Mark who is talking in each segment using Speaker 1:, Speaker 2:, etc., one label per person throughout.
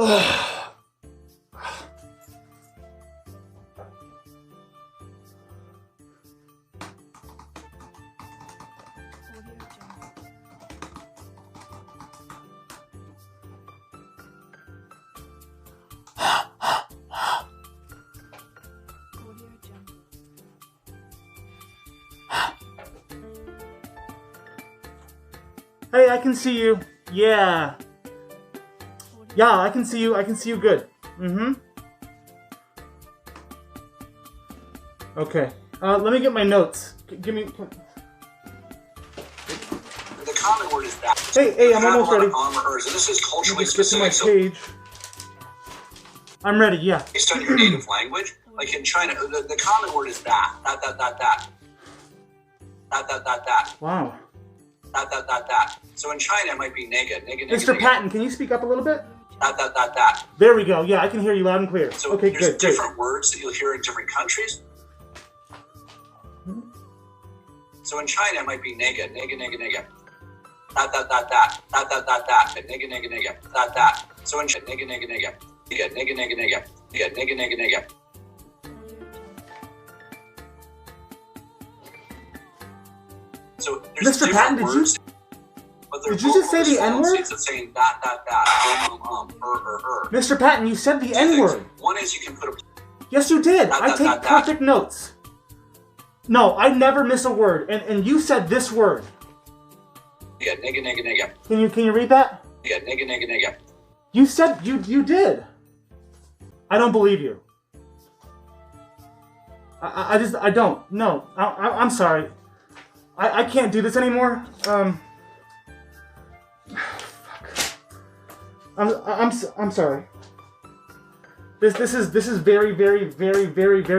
Speaker 1: Hey, I can see you. Yeah. Yeah, I can see you. I can see you good. Mm-hmm. Okay. Let me get my notes. Give me...
Speaker 2: The common word is that.
Speaker 1: Hey, I'm almost ready.
Speaker 2: This is culturally
Speaker 1: Just get to my
Speaker 2: specific.
Speaker 1: page. I'm ready, yeah.
Speaker 2: Based on your native language, like in China, the common word is that. That.
Speaker 1: Wow.
Speaker 2: That. So in China, it might be nega.
Speaker 1: Mr. Patton, can you speak up a little bit?
Speaker 2: That.
Speaker 1: There we go. Yeah, I can hear you loud and clear.
Speaker 2: So
Speaker 1: okay,
Speaker 2: there's
Speaker 1: good.
Speaker 2: different words that you'll hear in different countries. So in China, it might be nega. That. Nega. That. So in China, nega. Nega. So there's
Speaker 1: Mr. Patton, did you just say the N-word?
Speaker 2: Saying that.
Speaker 1: Mr. Patton, you said the N-word.
Speaker 2: One is you can put a...
Speaker 1: Yes, you did. I take perfect notes. No, I never miss a word. And you said this word.
Speaker 2: Yeah, nega.
Speaker 1: Can you read that?
Speaker 2: Yeah, nega.
Speaker 1: You said you did. I don't believe you. I don't. No. I'm sorry. I can't do this anymore. Fuck. I'm sorry. This is very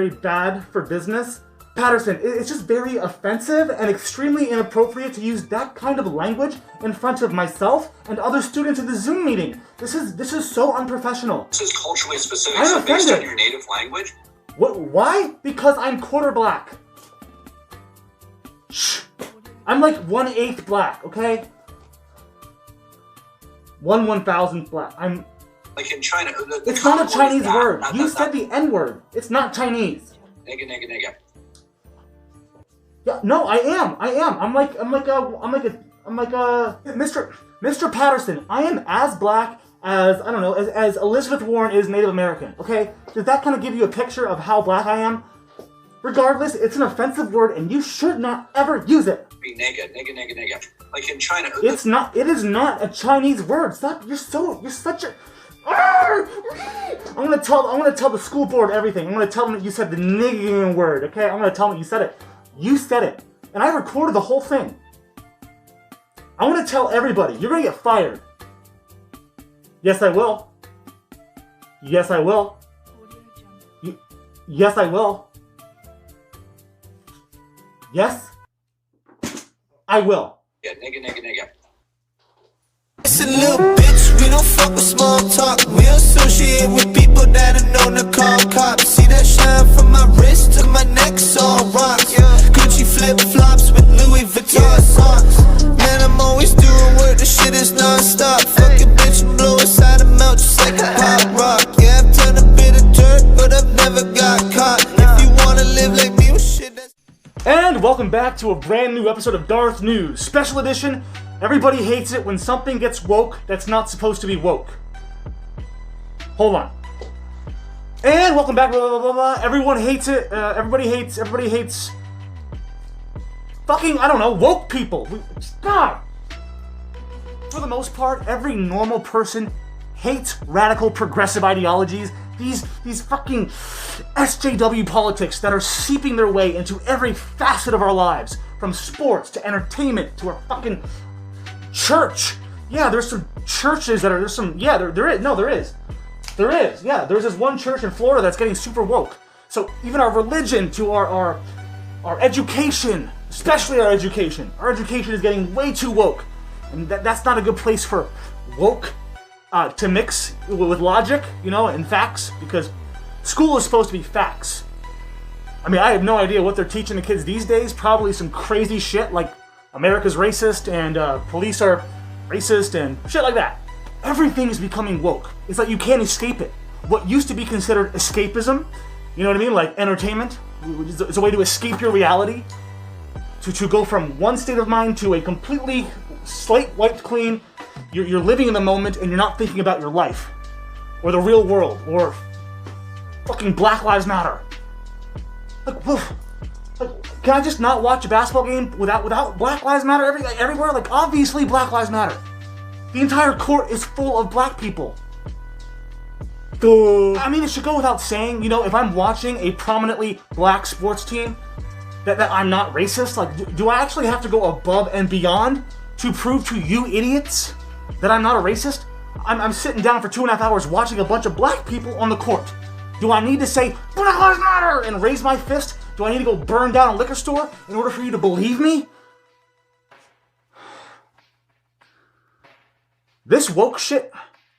Speaker 1: bad for business. Patterson, it's just very offensive and extremely inappropriate to use that kind of language in front of myself and other students in the Zoom meeting. This is so unprofessional.
Speaker 2: This is culturally specific,
Speaker 1: I'm
Speaker 2: so
Speaker 1: offended.
Speaker 2: based on your native language.
Speaker 1: What? Why? Because I'm quarter black. Shh. I'm like 1/8 black, okay? 1/1000th black. I'm...
Speaker 2: Like in China...
Speaker 1: It's not a Chinese word. You said the N-word. It's not Chinese.
Speaker 2: Nega.
Speaker 1: Yeah, no, I am. I'm like Mr. Patterson. I am as black as, I don't know, as Elizabeth Warren is Native American, okay? Does that kind of give you a picture of how black I am? Regardless, it's an offensive word and you should not ever use it.
Speaker 2: Be nega. Like in China...
Speaker 1: It's not, it is not a Chinese word. Stop, you're such a... I'm gonna tell the school board everything. I'm gonna tell them that you said the nigging word, okay? I'm gonna tell them you said it. You said it. And I recorded the whole thing. I want to tell everybody, you're gonna get fired. Yes, I will. Yes, I will. Yes, I will. Yes, I will.
Speaker 2: Yeah, nega.
Speaker 3: It's a little bitch, we don't fuck with small talk. We associate with people that are known to call cops. See that shine from my wrist to my neck, all rocks. Gucci flip-flops with Louis Vuitton socks. Man, I'm always doing work, the shit is non-stop. Fuck a bitch and blow inside a mouth just like a pop rock. Yeah, I've done a bit of dirt, but I've never got caught. If you wanna live like me, well shit, that's...
Speaker 1: And welcome back to a brand new episode of DarthNews, special edition. Everybody hates it when something gets woke that's not supposed to be woke. Hold on. And welcome back, blah, blah, blah, blah. Everyone hates it. Everybody hates fucking, I don't know, woke people. Stop! For the most part, every normal person hates radical progressive ideologies. These fucking SJW politics that are seeping their way into every facet of our lives. From sports to entertainment to our fucking church. Yeah, there's some churches that are, there is. Yeah, there's this one church in Florida that's getting super woke. So even our religion to our education, especially our education is getting way too woke. And that's not a good place for woke to mix with logic, and facts, because school is supposed to be facts. I mean, I have no idea what they're teaching the kids these days. Probably some crazy shit like America's racist and police are racist and shit like that. Everything is becoming woke. It's like you can't escape it. What used to be considered escapism, you know what I mean? Like entertainment, it's a way to escape your reality. To go from one state of mind to a completely slate wiped clean. You're living in the moment and you're not thinking about your life. Or the real world. Or fucking Black Lives Matter. Like, can I just not watch a basketball game without Black Lives Matter everywhere? Like, obviously Black Lives Matter. The entire court is full of black people. Duh. I mean, it should go without saying, you know, if I'm watching a prominently black sports team, that I'm not racist. Like, do I actually have to go above and beyond to prove to you idiots that I'm not a racist? I'm sitting down for 2.5 hours watching a bunch of black people on the court. Do I need to say, Black Lives Matter, and raise my fist? Do I need to go burn down a liquor store in order for you to believe me? This woke shit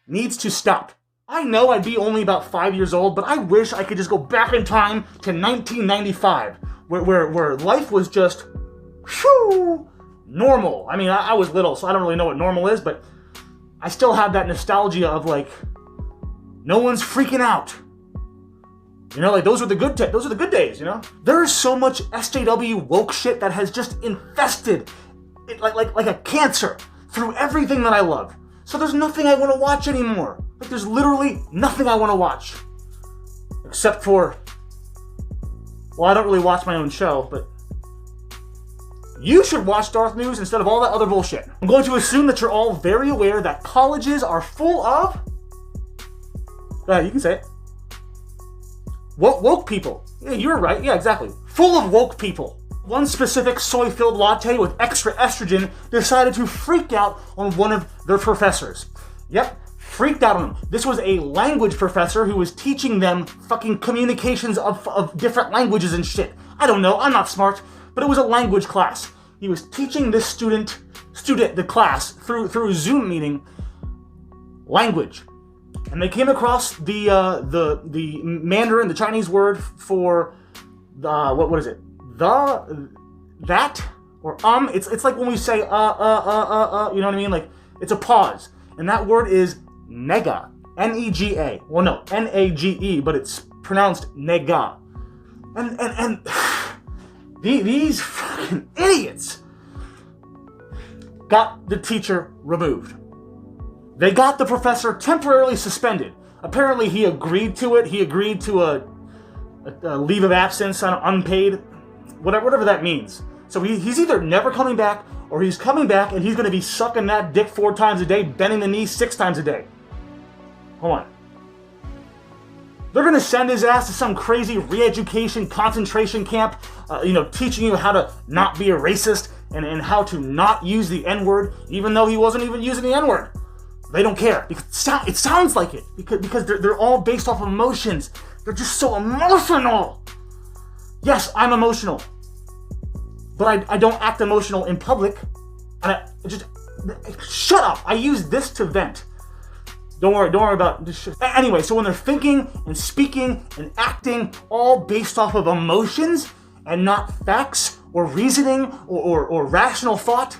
Speaker 1: needs to stop. I know I'd be only about 5 years old, but I wish I could just go back in time to 1995, where life was just, whew, normal. I mean, I was little, so I don't really know what normal is, but I still have that nostalgia of, like, no one's freaking out. You know, like, those are the good days, you know? There is so much SJW woke shit that has just infested it like a cancer through everything that I love. So there's nothing I want to watch anymore. Like, there's literally nothing I want to watch. Except for, well, I don't really watch my own show, but you should watch DarthNews instead of all that other bullshit. I'm going to assume that you're all very aware that colleges are full of, you can say it, woke people. Yeah, you're right. Yeah, exactly. Full of woke people. One specific soy-filled latte with extra estrogen decided to freak out on one of their professors. Yep, freaked out on him. This was a language professor who was teaching them fucking communications of different languages and shit. I don't know, I'm not smart, but it was a language class. He was teaching this the class, through a Zoom meeting, language. And they came across the Mandarin, the Chinese word for what is it? That, or it's like when we say you know what I mean? Like, it's a pause. And that word is nega. N-E-G-A. Well, no, N-A-G-E, but it's pronounced nega. And these fucking idiots got the teacher removed. They got the professor temporarily suspended. Apparently he agreed to it. He agreed to a leave of absence on unpaid, whatever that means. So he's either never coming back, or he's coming back and he's going to be sucking that dick 4 times a day, bending the knee 6 times a day. Hold on. They're going to send his ass to some crazy re-education concentration camp, teaching you how to not be a racist and how to not use the N-word, even though he wasn't even using the N-word. They don't care. Because it sounds like it. Because they're all based off emotions. They're just so emotional. Yes, I'm emotional. But I don't act emotional in public. And shut up. I use this to vent. Don't worry about this shit. Anyway, so when they're thinking and speaking and acting all based off of emotions and not facts or reasoning or rational thought,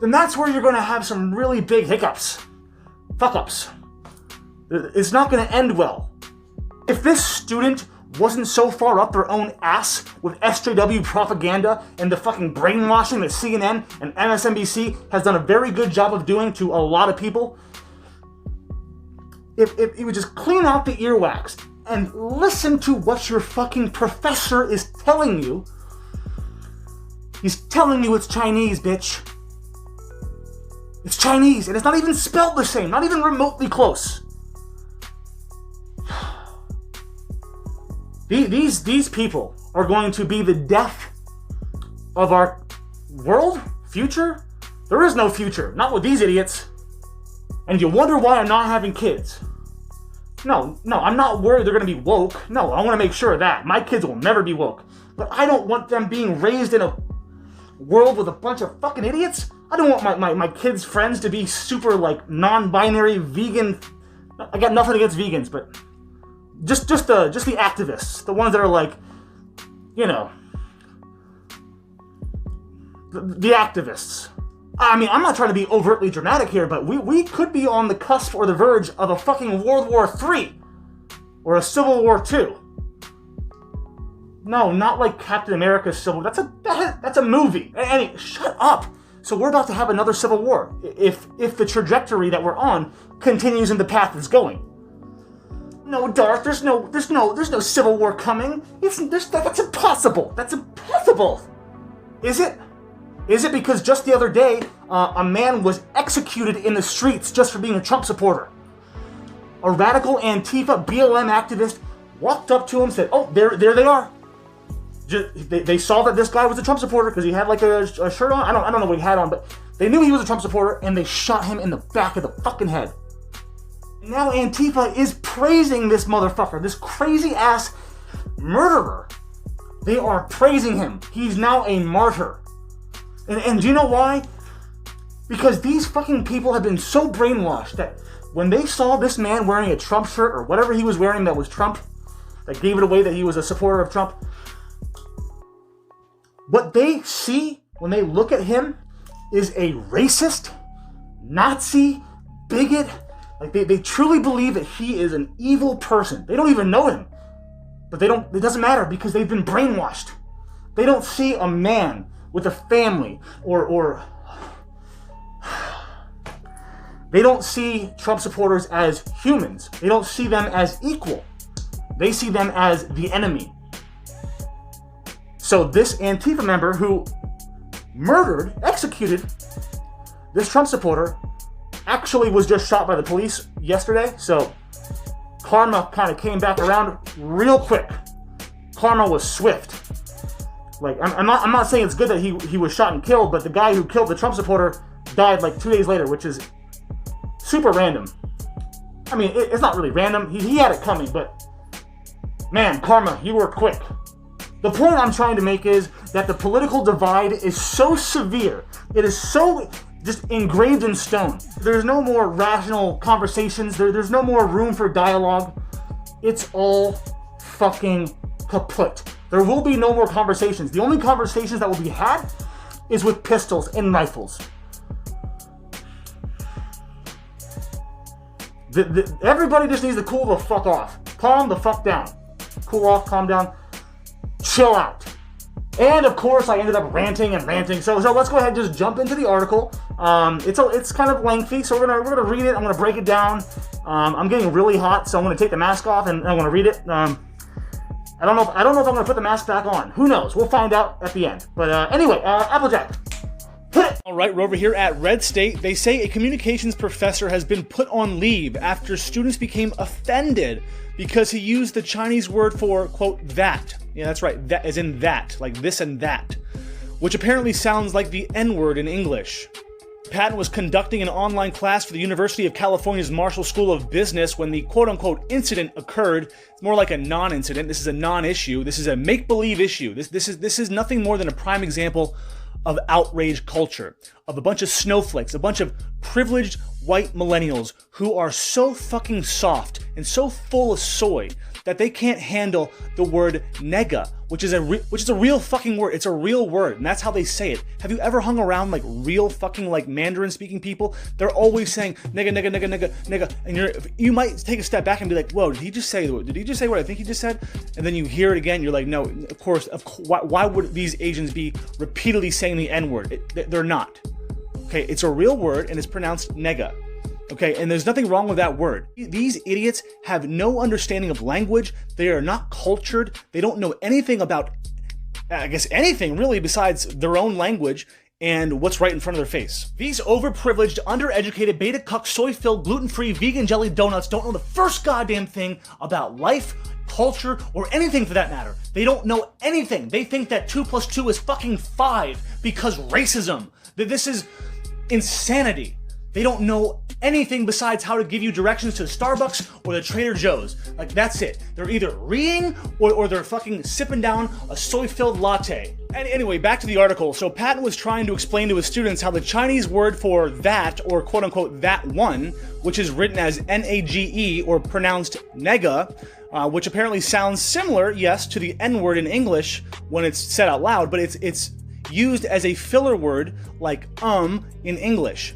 Speaker 1: then that's where you're going to have some really big hiccups. Fuck-ups. It's not going to end well. If this student wasn't so far up their own ass with SJW propaganda and the fucking brainwashing that CNN and MSNBC has done a very good job of doing to a lot of people, if you would just clean out the earwax and listen to what your fucking professor is telling you. He's telling you it's Chinese, bitch. It's Chinese, and it's not even spelled the same, not even remotely close. These people are going to be the death of our world, future. There is no future, not with these idiots. And you wonder why I'm not having kids. No, I'm not worried they're going to be woke. No, I want to make sure of that. My kids will never be woke. But I don't want them being raised in a world with a bunch of fucking idiots. I don't want my kids' friends to be super, like, non-binary, vegan. I got nothing against vegans, but just the activists. The ones that are like, the activists. I mean, I'm not trying to be overtly dramatic here, but we could be on the cusp or the verge of a fucking World War III. Or a Civil War II. No, not like Captain America's Civil War. That's a movie. Anyway, shut up. So we're about to have another Civil War if the trajectory that we're on continues in the path it's going. No, Darth, there's no Civil War coming. That's impossible. That's impossible. Is it? Is it because just the other day, a man was executed in the streets just for being a Trump supporter? A radical Antifa BLM activist walked up to him and said, oh, there they are. They saw that this guy was a Trump supporter because he had like a shirt on. I don't know what he had on, but they knew he was a Trump supporter and they shot him in the back of the fucking head. And now Antifa is praising this motherfucker, this crazy ass murderer. They are praising him. He's now a martyr. And do you know why? Because these fucking people have been so brainwashed that when they saw this man wearing a Trump shirt or whatever he was wearing that was Trump, that gave it away that he was a supporter of Trump, what they see when they look at him is a racist, Nazi, bigot. Like they truly believe that he is an evil person. They don't even know him. But it doesn't matter because they've been brainwashed. They don't see a man with a family or they don't see Trump supporters as humans. They don't see them as equal. They see them as the enemy. So this Antifa member who executed this Trump supporter actually was just shot by the police yesterday. So karma kind of came back around real quick. Karma was swift. Like, I'm not saying it's good that he was shot and killed, but the guy who killed the Trump supporter died like 2 days later, which is super random. I mean, it's not really random. He had it coming, but man, karma, you were quick. The point I'm trying to make is that the political divide is so severe. It is so just engraved in stone. There's no more rational conversations. There's no more room for dialogue. It's all fucking kaput. There will be no more conversations. The only conversations that will be had is with pistols and rifles. Everybody just needs to cool the fuck off. Calm the fuck down. Cool off, calm down. Chill out. And of course, I ended up ranting and ranting. So let's go ahead and just jump into the article. It's kind of lengthy, so we're gonna read it. I'm gonna break it down. I'm getting really hot, so I'm gonna take the mask off and I'm gonna read it. I don't know if I'm gonna put the mask back on. Who knows? We'll find out at the end. But anyway, Applejack. Hit it.
Speaker 4: All right, we're over here at Red State. They say a communications professor has been put on leave after students became offended because he used the Chinese word for, quote, that. Yeah, that's right, that as in that, like this and that, which apparently sounds like the N-word in English. Patton was conducting an online class for the University of California's Marshall School of Business when the quote-unquote incident occurred. It's more like a non-incident. This is a non-issue. This is a make-believe issue. This is nothing more than a prime example of outrage culture, of a bunch of snowflakes, a bunch of privileged white millennials who are so fucking soft and so full of soy that they can't handle the word nega, which is a real fucking word. It's a real word, and that's how they say it. Have you ever hung around like real fucking like Mandarin speaking people? They're always saying nega, nega, nega, nega, nega, and you might take a step back and be like, whoa, did he just say what I think he just said? And then you hear it again, you're like, no, of course, why would these Asians be repeatedly saying the N-word? They're not. Okay, it's a real word and it's pronounced nega. Okay, and there's nothing wrong with that word. These idiots have no understanding of language. They are not cultured. They don't know anything about, I guess, anything really besides their own language and what's right in front of their face. These overprivileged, undereducated, beta cuck, soy-filled, gluten-free, vegan jelly donuts don't know the first goddamn thing about life, culture, or anything for that matter. They don't know anything. They think that 2 + 2 is fucking 5 because racism. This is insanity. They don't know anything besides how to give you directions to Starbucks or the Trader Joe's. Like, that's it. They're either reading or they're fucking sipping down a soy-filled latte. And anyway, back to the article. So Patton was trying to explain to his students how the Chinese word for that, or quote-unquote that one, which is written as N-A-G-E or pronounced nega, which apparently sounds similar, yes, to the N-word in English when it's said out loud, but it's used as a filler word like in English.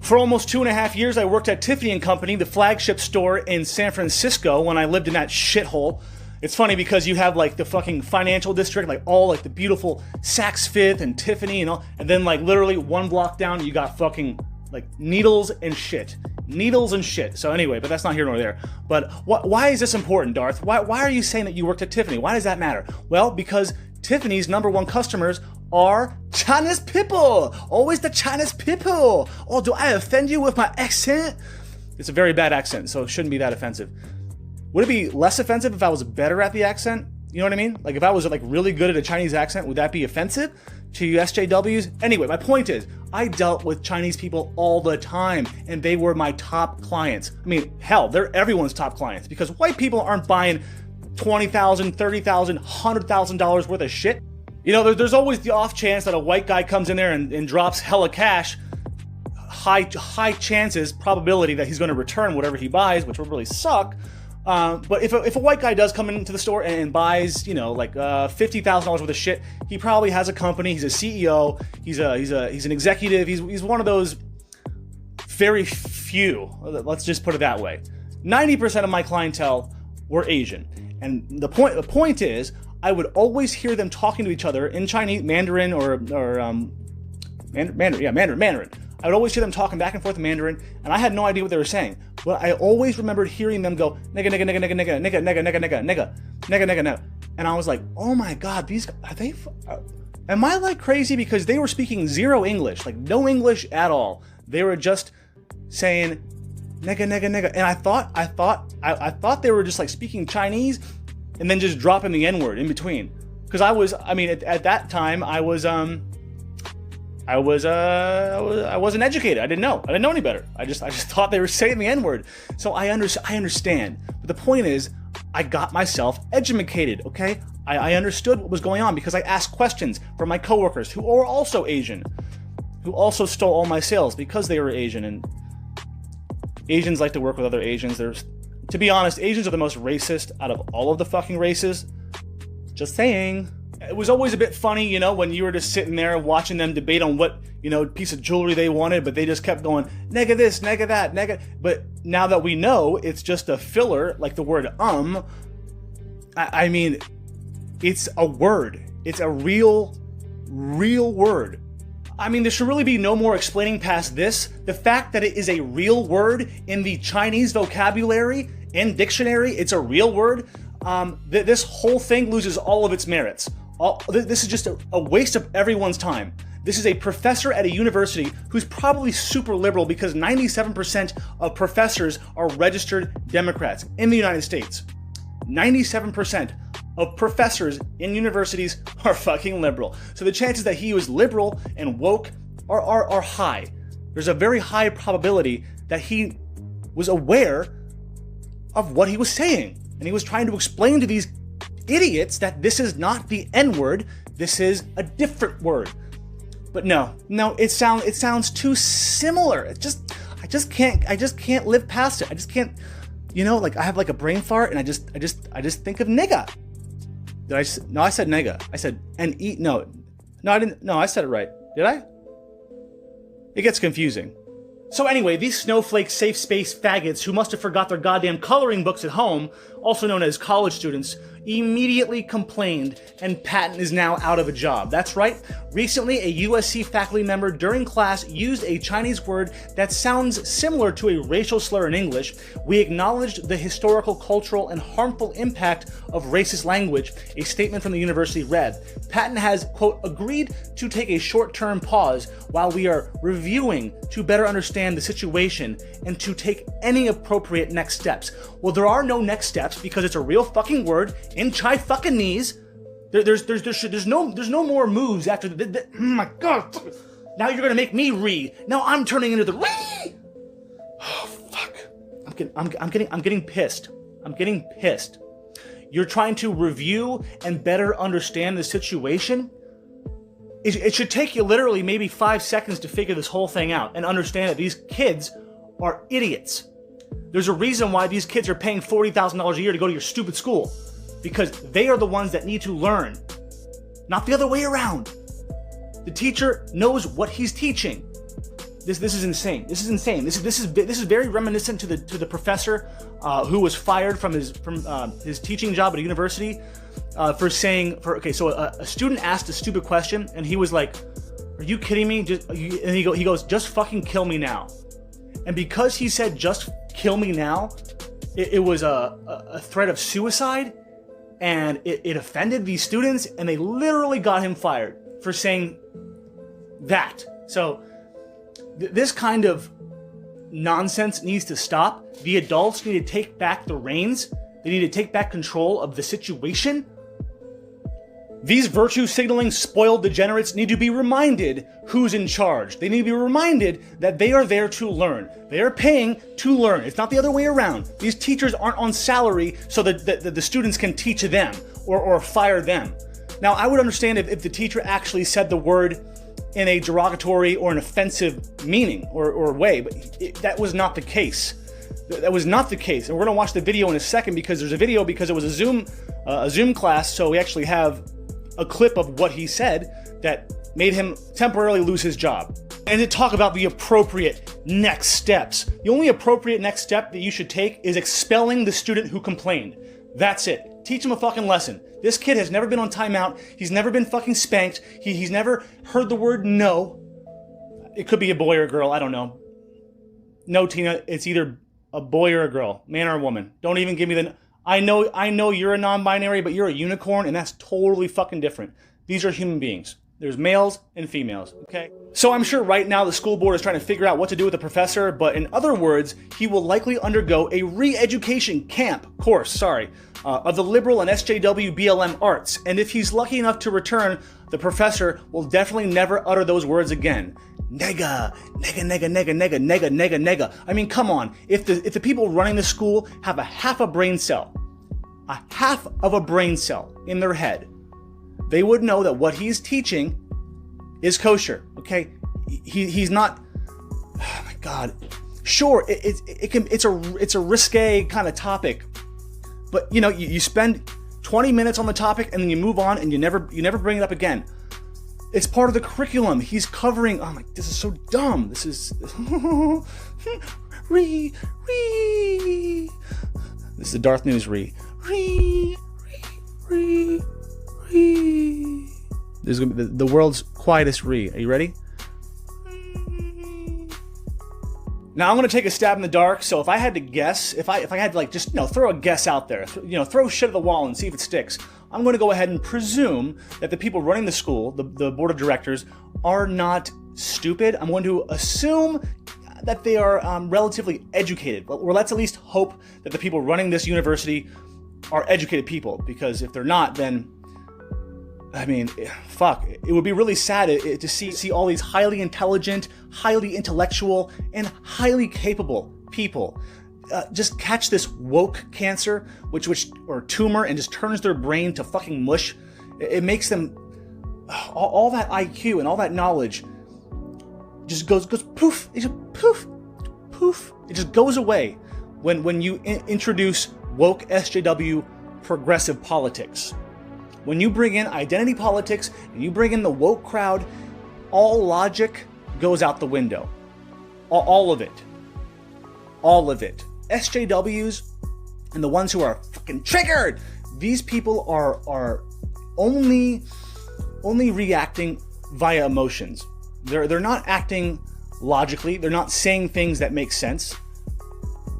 Speaker 4: For almost 2.5 years, I worked at Tiffany & Company, the flagship store in San Francisco when I lived in that shithole. It's funny because you have like the fucking financial district, like all like the beautiful Saks Fifth and Tiffany and all, and then like literally one block down, you got fucking like needles and shit. Needles and shit. So anyway, but that's not here nor there. But why is this important, Darth? Why are you saying that you worked at Tiffany? Why does that matter? Well, because Tiffany's #1 customers are Chinese people. Always the Chinese people. Oh, do I offend you with my accent? It's a very bad accent, so it shouldn't be that offensive. Would it be less offensive if I was better at the accent? You know what I mean? Like if I was like really good at a Chinese accent, would that be offensive to you SJWs? Anyway, my point is, I dealt with Chinese people all the time, and they were my top clients. I mean, hell, they're everyone's top clients because white people aren't buying $20,000, $30,000, $100,000 worth of shit. You know, there's always the off chance that a white guy comes in there and drops hella cash. High chances, probability that he's going to return whatever he buys, which would really suck. But if a white guy does come into the store and buys, you know, like $50,000 worth of shit, he probably has a company. He's a CEO. He's an executive. He's one of those very few. Let's just put it that way. 90% of my clientele were Asian, and the point is, I would always hear them talking to each other in Chinese, Mandarin, Mandarin. I would always hear them talking back and forth in Mandarin, and I had no idea what they were saying. But I always remembered hearing them go, nigga, nigga, nigga, nigga, nigga, nigga, nigga, nigga, nigga, nigga, nigga, nigga, nigga. And I was like, oh my God, these guys, are they, am I like crazy? Because they were speaking zero English, like no English at all. They were just saying, nigga, nigga, nigga. And I thought they were just like speaking Chinese and then just dropping the N-word in between. Because at that time, I wasn't educated. I didn't know any better. I just thought they were saying the N-word. So I understand. But the point is, I got myself educated, okay? I understood what was going on because I asked questions from my coworkers who are also Asian, who also stole all my sales because they were Asian. And Asians like to work with other Asians. To be honest, Asians are the most racist out of all of the fucking races. Just saying. It was always a bit funny, you know, when you were just sitting there watching them debate on what, you know, piece of jewelry they wanted, but they just kept going, nigga this, nigga that, nigga. But now that we know it's just a filler, like the word I mean, it's a word. It's a real word. I mean, there should really be no more explaining past this. The fact that it is a real word in the Chinese vocabulary and dictionary, it's a real word. This whole thing loses all of its merits. This is just a waste of everyone's time. This is a professor at a university who's probably super liberal because 97% of professors are registered Democrats in the United States. 97% of professors in universities are fucking liberal. So the chances that he was liberal and woke are high. There's a very high probability that he was aware of what he was saying. And he was trying to explain to these idiots that this is not the N-word, this is a different word. But no, it sounds too similar. I just can't live past it. I just can't, you know, like I have like a brain fart and I just think of nigga. No, I said nigga. I said no, I didn't. No, I said it right. Did I? It gets confusing. So anyway, these snowflake safe space faggots who must have forgot their goddamn coloring books at home, also known as college students, immediately complained, and Patton is now out of a job. That's right. Recently, a USC faculty member during class used a Chinese word that sounds similar to a racial slur in English. We acknowledged the historical, cultural, and harmful impact of racist language, a statement from the university read. Patton has, quote, agreed to take a short-term pause while we are reviewing to better understand the situation and to take any appropriate next steps. Well, there are no next steps because it's a real fucking word in Chai fucking knees. There's no more moves after the oh my God. Now you're gonna make me read. Now I'm turning into the read. Oh fuck. I'm getting pissed. I'm getting pissed. You're trying to review and better understand the situation. It should take you literally maybe 5 seconds to figure this whole thing out and understand that these kids are idiots. There's a reason why these kids are paying $40,000 a year to go to your stupid school. Because they are the ones that need to learn. not the other way around. The teacher knows what he's teaching. This is insane. This is insane. This is very reminiscent to the professor who was fired from his teaching job at a university for saying so a student asked a stupid question and he was like, "Are you kidding me?" And he goes, "Just fucking kill me now." And because he said "just kill me now," it was a threat of suicide, and it offended these students, and they literally got him fired for saying that. So this kind of nonsense needs to stop. The adults need to take back the reins. They need to take back control of the situation. These virtue signaling spoiled degenerates need to be reminded who's in charge. They need to be reminded that they are there to learn. They are paying to learn. It's not the other way around. These teachers aren't on salary so that the students can teach them or fire them. Now, I would understand if the teacher actually said the word in a derogatory or an offensive meaning or way, but that was not the case. That was not the case. And we're gonna watch the video in a second because there's a video because it was a Zoom class, so we actually have a clip of what he said that made him temporarily lose his job. And to talk about the appropriate next steps. The only appropriate next step that you should take is expelling the student who complained. That's it. Teach him a fucking lesson. This kid has never been on timeout. He's never been fucking spanked. He's never heard the word no. It could be a boy or a girl, I don't know. No, Tina, it's either a boy or a girl, man or a woman. Don't even give me the... I know you're a non-binary, but you're a unicorn, and that's totally fucking different. These are human beings. There's males and females, okay? So I'm sure right now the school board is trying to figure out what to do with the professor, but in other words, he will likely undergo a re-education course, of the liberal and SJW BLM arts. And if he's lucky enough to return, the professor will definitely never utter those words again. Nega, nega, nega, nega, nega, nega, nega, nega. I mean, come on. If the people running the school have a half of a brain cell in their head, they would know that what he's teaching is kosher, okay? He's not, oh my God. Sure, it's a risque kind of topic, but you spend 20 minutes on the topic and then you move on and you never bring it up again. It's part of the curriculum. He's covering, oh my, this is so dumb. This is, This is the DarthNews This is going to be the world's quietest Are you ready? Now I'm going to take a stab in the dark. So if I had to guess, if I had to like just throw a guess out there, throw shit at the wall and see if it sticks, I'm going to go ahead and presume that the people running the school, the board of directors, are not stupid. I'm going to assume that they are relatively educated, or let's at least hope that the people running this university are educated people, because if they're not, then I mean, fuck. It would be really sad to see all these highly intelligent, highly intellectual, and highly capable people just catch this woke cancer, or tumor, and just turns their brain to fucking mush. It makes them all that IQ and all that knowledge just goes poof. It just poof. It just goes away when you introduce woke SJW progressive politics. When you bring in identity politics and you bring in the woke crowd, all logic goes out the window. All of it. SJWs and the ones who are fucking triggered, these people are only reacting via emotions. They're not acting logically. They're not saying things that make sense.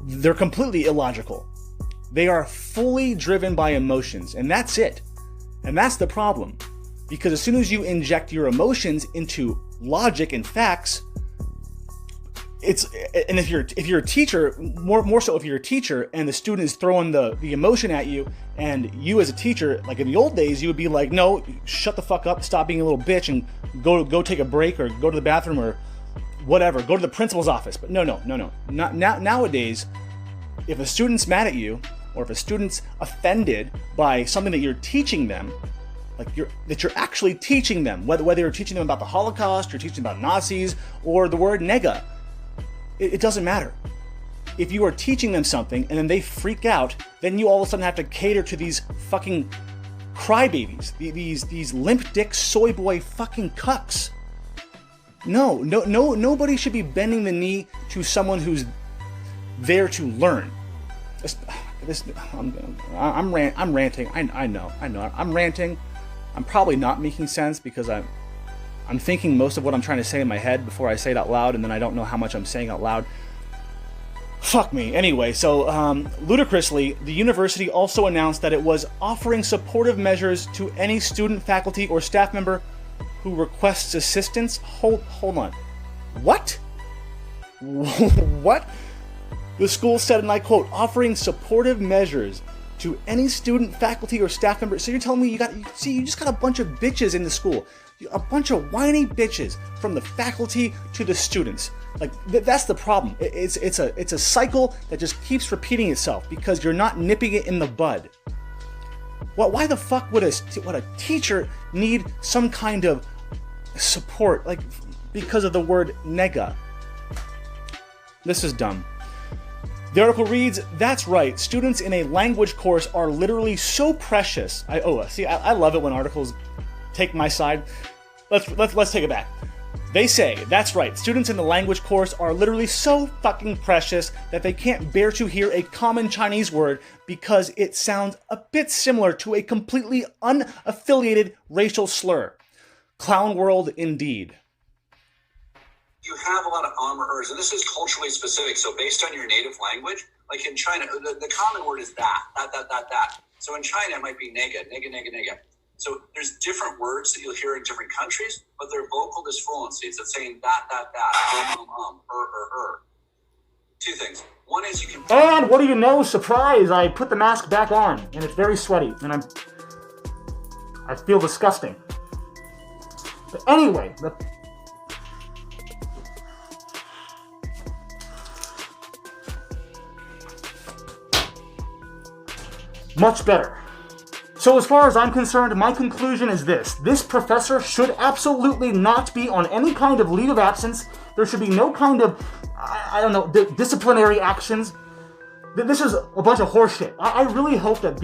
Speaker 4: They're completely illogical. They are fully driven by emotions, and that's it. And that's the problem, because as soon as you inject your emotions into logic and facts, and if you're a teacher, more so if you're a teacher and the student is throwing the emotion at you, and you as a teacher, like in the old days, you would be like, no, shut the fuck up, stop being a little bitch, and go take a break or go to the bathroom or whatever, go to the principal's office. But no. Not nowadays, if a student's mad at you, or if a student's offended by something that you're teaching them, that you're actually teaching them, whether you're teaching them about the Holocaust, you're teaching them about Nazis, or the word nega, it doesn't matter. If you are teaching them something and then they freak out, then you all of a sudden have to cater to these fucking crybabies, these limp dick soy boy fucking cucks. No, nobody should be bending the knee to someone who's there to learn. I'm ranting. I know. I'm ranting. I'm probably not making sense because I'm thinking most of what I'm trying to say in my head before I say it out loud, and then I don't know how much I'm saying out loud. Fuck me. Anyway, so ludicrously, the university also announced that it was offering supportive measures to any student, faculty, or staff member who requests assistance. Hold on. What? What? The school said, and I quote, offering supportive measures to any student, faculty, or staff member. So you're telling me you just got a bunch of bitches in the school. A bunch of whiny bitches from the faculty to the students. Like that's the problem. It's a cycle that just keeps repeating itself because you're not nipping it in the bud. Why the fuck would a teacher need some kind of support, like because of the word nega? This is dumb. The article reads, "That's right. Students in a language course are literally so precious." I love it when articles take my side. Let's take it back. They say, that's right, students in the language course are literally so fucking precious that they can't bear to hear a common Chinese word because it sounds a bit similar to a completely unaffiliated racial slur. Clown world indeed.
Speaker 2: You have a lot of ers, and this is culturally specific. So based on your native language, like in China, the common word is that. So in China, it might be nega. So there's different words that you'll hear in different countries, but they're vocal disfluencies. It's saying that, Two things. One is you can...
Speaker 1: And what do you know? Surprise! I put the mask back on, and it's very sweaty, and I feel disgusting. But anyway, much better. So as far as I'm concerned, my conclusion is this. This professor should absolutely not be on any kind of leave of absence. There should be no kind of, disciplinary actions. This is a bunch of horseshit. I really hope that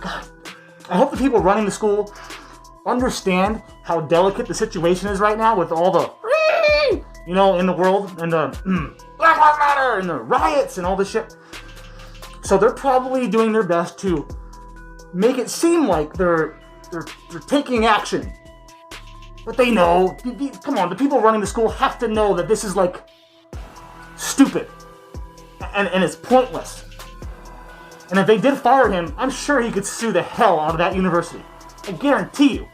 Speaker 1: God, I hope the people running the school understand how delicate the situation is right now with all the, in the world, and the Black Lives Matter, and the riots, and all this shit. So they're probably doing their best to make it seem like they're taking action. But they know, come on, the people running the school have to know that this is like stupid and it's pointless. And if they did fire him, I'm sure he could sue the hell out of that university. I guarantee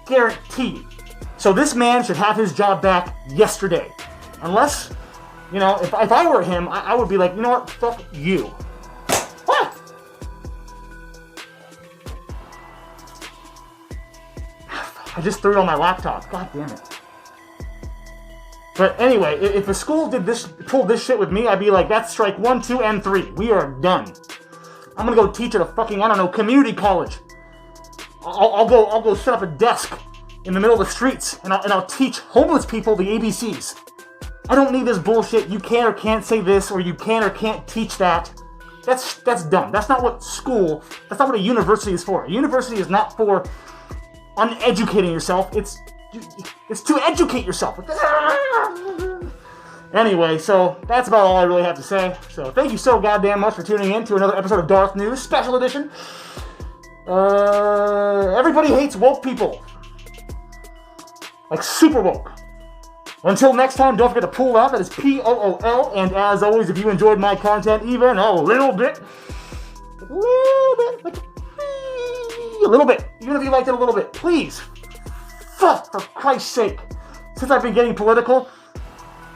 Speaker 1: you. So this man should have his job back yesterday. Unless, if I were him, I would be like, you know what, fuck you. I just threw it on my laptop. God damn it. But anyway, if a school pulled this shit with me, I'd be like, that's strike 1, 2, and 3. We are done. I'm gonna go teach at a fucking, community college. I'll go set up a desk in the middle of the streets, and I'll teach homeless people the ABCs. I don't need this bullshit. You can or can't say this, or you can or can't teach that. That's dumb. That's not what a university is for. A university is not for uneducating yourself. It's to educate yourself. Anyway, so that's about all I really have to say. So thank you so goddamn much for tuning in to another episode of DarthNews Special Edition. Everybody hates woke people. Like super woke. Until next time, don't forget to pull out. That is POOL. And as always, if you enjoyed my content even a little bit, even if you liked it a little bit, please, for Christ's sake, since I've been getting political,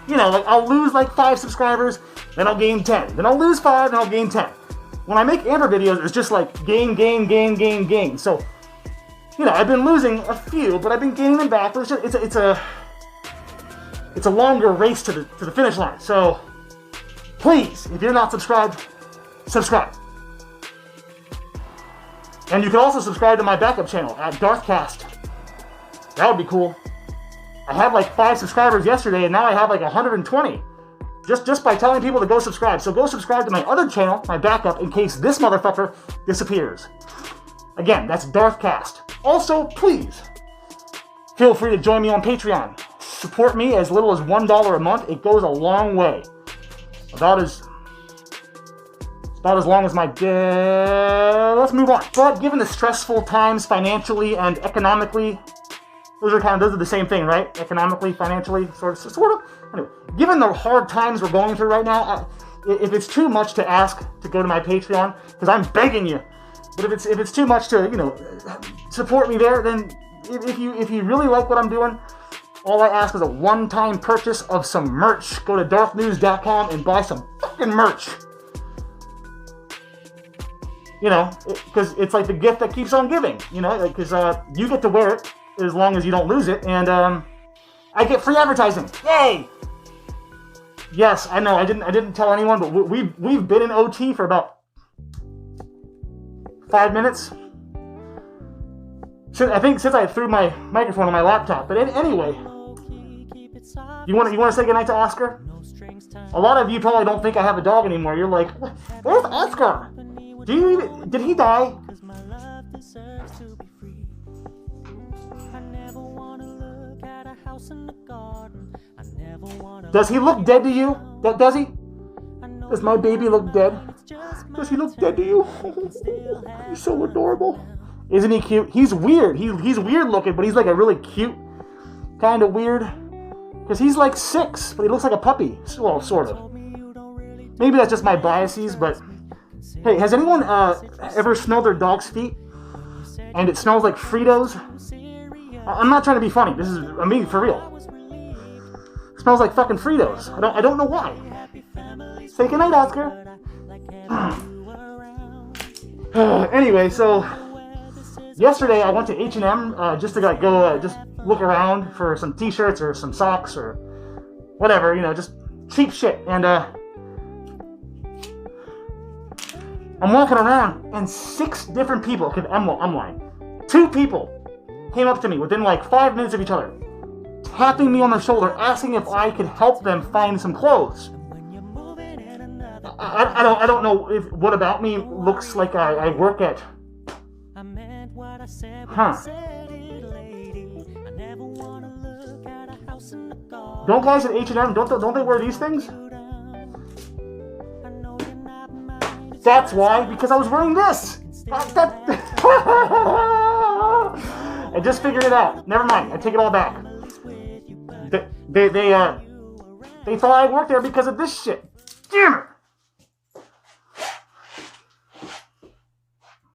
Speaker 1: I'll lose like 5 subscribers, then I'll gain 10, then I'll lose 5, then I'll gain 10. When I make Amber videos, it's just like gain. So, I've been losing a few, but I've been gaining them back. But it's a longer race to the finish line. So, please, if you're not subscribed, subscribe. And you can also subscribe to my backup channel at Darthcast. That would be cool. I had like 5 subscribers yesterday, and now I have like 120. just by telling people to go subscribe. So go subscribe to my other channel, my backup, in case this motherfucker disappears. Again, that's Darthcast. Also, please, feel free to join me on Patreon. Support me as little as $1 a month. It goes a long way. About as long as my let's move on. But given the stressful times financially and economically, those are the same thing, right? Economically, financially, sort of. Anyway, given the hard times we're going through right now, if it's too much to ask to go to my Patreon, because I'm begging you, but if it's too much to support me there, then if you really like what I'm doing, all I ask is a one-time purchase of some merch. Go to DarthNews.com and buy some fucking merch. Because it's like the gift that keeps on giving. Because you get to wear it as long as you don't lose it, and I get free advertising. Yay! Yes, I know. I didn't tell anyone, but we've been in OT for about 5 minutes. I think since I threw my microphone on my laptop. But anyway, you want to say goodnight to Oscar? A lot of you probably don't think I have a dog anymore. You're like, where's Oscar? Did he die? Does he look dead to you? Does he? Does my baby look dead? Does he look dead to you? He's so adorable. Isn't he cute? He's weird. He's weird looking, but he's like a really cute kind of weird. Because he's like 6, but he looks like a puppy. Well, sort of. Maybe that's just my biases, but hey, has anyone ever smelled their dog's feet? And it smells like Fritos? I'm not trying to be funny. I mean, for real. It smells like fucking Fritos. I don't know why. Say goodnight, Oscar. Anyway, so yesterday I went to H&M just to go just look around for some t-shirts or some socks or whatever, just cheap shit. And I'm walking around and 6 different people, okay, I'm lying. 2 people came up to me within like 5 minutes of each other, tapping me on the shoulder, asking if I could help them find some clothes. I don't know if what about me looks like I work at. Don't guys at H&M, don't they wear these things? That's why, because I was wearing this. I just figured it out. Never mind, I take it all back. They thought I worked there because of this shit. Damn it!